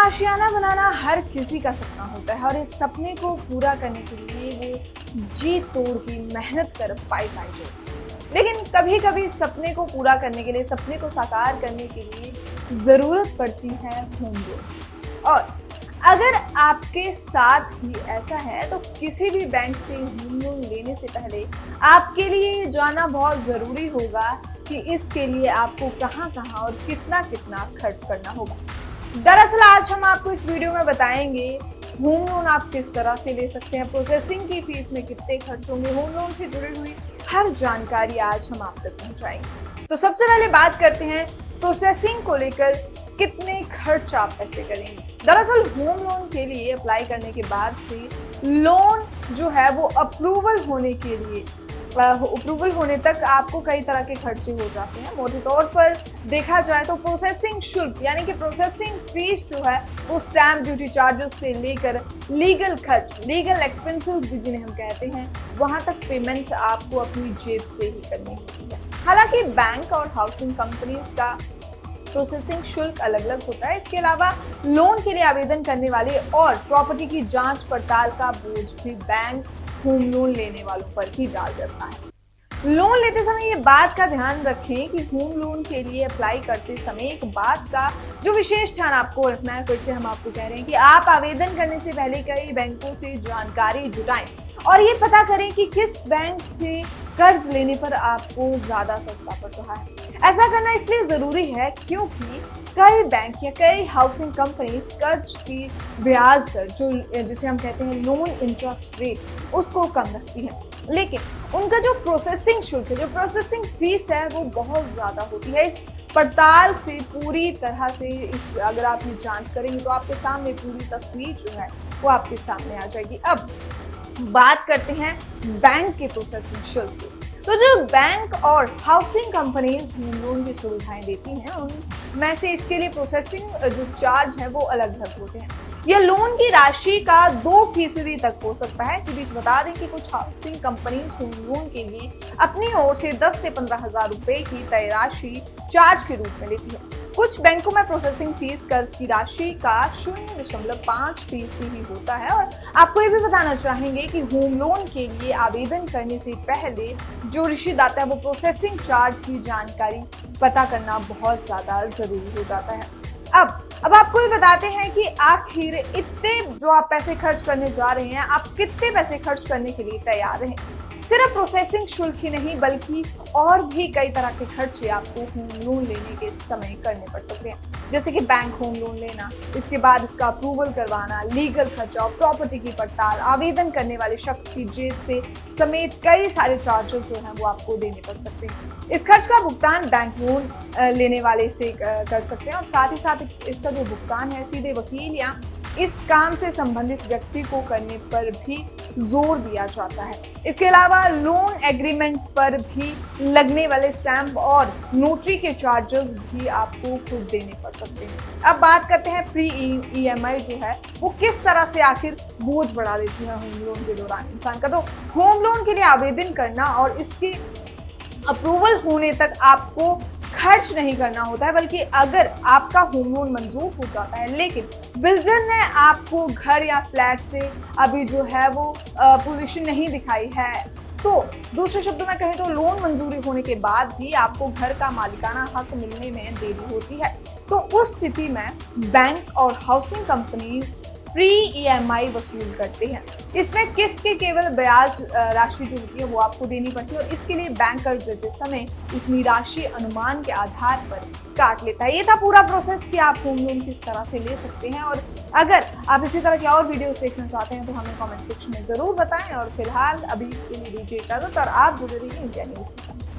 आशियाना बनाना हर किसी का सपना होता है और इस सपने को पूरा करने के लिए वो जी तोड़ की मेहनत कर पाई जो। लेकिन कभी कभी सपने को पूरा करने के लिए, सपने को साकार करने के लिए जरूरत पड़ती है होम लोन। और अगर आपके साथ ही ऐसा है तो किसी भी बैंक से होम लोन लेने से पहले आपके लिए ये जानना बहुत जरूरी होगा कि इसके लिए आपको कहां कहां और कितना कितना खर्च करना होगा। दरअसल आज हम आपको इस वीडियो में बताएंगे होम लोन आप किस तरह से ले सकते हैं, प्रोसेसिंग की फीस में कितने खर्च होंगे, होम लोन से जुड़ी हुई हर जानकारी आज हम आप तक पहुंचाएंगे। तो सबसे पहले बात करते हैं प्रोसेसिंग को लेकर कितने खर्च आप ऐसे करेंगे। दरअसल होम लोन के लिए अप्लाई करने के बाद से लोन जो है वो अप्रूवल होने तक आपको कई तरह के खर्चे हो जाते हैं। मोटे तौर पर देखा जाए तो प्रोसेसिंग शुल्क यानी कि प्रोसेसिंग फीस जो है वो स्टैम्प ड्यूटी चार्जेस से लेकर लीगल खर्च, लीगल एक्सपेंसेस भी जिन्हें हम कहते हैं, वहां तक पेमेंट आपको अपनी जेब से ही करनी होती है। हालांकि बैंक और हाउसिंग कंपनीज का प्रोसेसिंग शुल्क अलग अलग होता है। इसके अलावा लोन के लिए आवेदन करने वाले और प्रॉपर्टी की जांच पड़ताल का बोझ भी बैंक होम लोन लेने वालों पर ही डाल जाता है। लोन लेते समय ये बात का ध्यान रखें कि होम लोन के लिए अप्लाई करते समय एक बात का जो विशेष ध्यान आपको रखना है, फिर से हम आपको कह रहे हैं कि आप आवेदन करने से पहले कई बैंकों से जानकारी जुटाएं और ये पता करें कि किस बैंक से कर्ज लेने पर आपको ज्यादा सस्ता पड़ रहा है। ऐसा करना इसलिए जरूरी है क्योंकि कई बैंक या कई हाउसिंग कंपनीज कर्ज की ब्याज दर जो जिसे हम कहते हैं लोन इंटरेस्ट रेट उसको कम रखती है, लेकिन उनका जो प्रोसेसिंग शुल्क है, जो प्रोसेसिंग फीस है वो बहुत ज्यादा होती है। इस पड़ताल से पूरी तरह से अगर आप ये जांच करेंगे तो आपके सामने पूरी तस्वीर जो है वो आपके सामने आ जाएगी। अब बात करते हैं बैंक के प्रोसेसिंग शुल्क की। तो जो बैंक और हाउसिंग कंपनीज होम लोन की सुविधाएं देती हैं उनमें से इसके लिए प्रोसेसिंग जो चार्ज है वो अलग अलग होते हैं। यह लोन की राशि का 2% तक हो सकता है। इसी बीच बता दें कि कुछ हाउसिंग कंपनीज होम लोन के लिए अपनी ओर से 10 से 15 हजार रुपए की तय राशि चार्ज के रूप में लेती है। कुछ बैंकों में प्रोसेसिंग फीस कर्ज की राशि का 0.5% ही होता है। और आपको ये भी बताना चाहेंगे कि होम लोन के लिए आवेदन करने से पहले जो ऋषिदाता है वो प्रोसेसिंग चार्ज की जानकारी पता करना बहुत ज्यादा जरूरी हो जाता है। अब आपको ये बताते हैं कि आखिर इतने जो आप पैसे खर्च करने जा रहे हैं, आप कितने पैसे खर्च करने के लिए तैयार हैं। सिर्फ प्रोसेसिंग शुल्क ही नहीं बल्कि और भी कई तरह के खर्चे आपको होम लोन लेने के समय करने पड़ सकते हैं, जैसे कि बैंक होम लोन लेना, इसके बाद इसका अप्रूवल करवाना, लीगल खर्चा, प्रॉपर्टी की पड़ताल, आवेदन करने वाले शख्स की जेब से समेत कई सारे चार्जेस जो हैं वो आपको देने पड़ सकते हैं। इस खर्च का भुगतान बैंक लोन लेने वाले से कर सकते हैं और साथ ही साथ इसका जो भुगतान है सीधे वकील या इस काम से संबंधित व्यक्ति को करने पर भी जोर दिया जाता है। इसके अलावा लोन एग्रीमेंट पर भी लगने वाले स्टैम्प और नोटरी के चार्जेस भी आपको खुद देने पड़ सकते हैं। अब बात करते हैं प्री ईएमआई जो है वो किस तरह से आखिर बोझ बढ़ा देती है होम लोन के दौरान इंसान का। तो होम लोन के लिए आवेदन करना और इसके अप्रूवल होने तक आपको खर्च नहीं करना होता है, बल्कि अगर आपका होम लोन मंजूर हो जाता है लेकिन बिल्डर ने आपको घर या फ्लैट से अभी जो है वो पोजीशन नहीं दिखाई है, तो दूसरे शब्दों में कहें तो लोन मंजूरी होने के बाद भी आपको घर का मालिकाना हक मिलने में देरी होती है। तो उस स्थिति में बैंक और हाउसिंग कंपनीज प्री ईएमआई वसूल करते हैं। इसमें किस्त के केवल ब्याज राशि जो होती है वो आपको देनी पड़ती है और इसके लिए बैंक कर्ज देते समय इतनी राशि अनुमान के आधार पर काट लेता है। ये था पूरा प्रोसेस कि आप होम लोन किस तरह से ले सकते हैं। और अगर आप इसी तरह के और वीडियोस देखना चाहते हैं तो हमें कमेंट सेक्शन में जरूर बताएं। और फिलहाल अभी के लिए दीजिए इजाजत और आप जुड़े रहिए इंडिया न्यूज़ के साथ।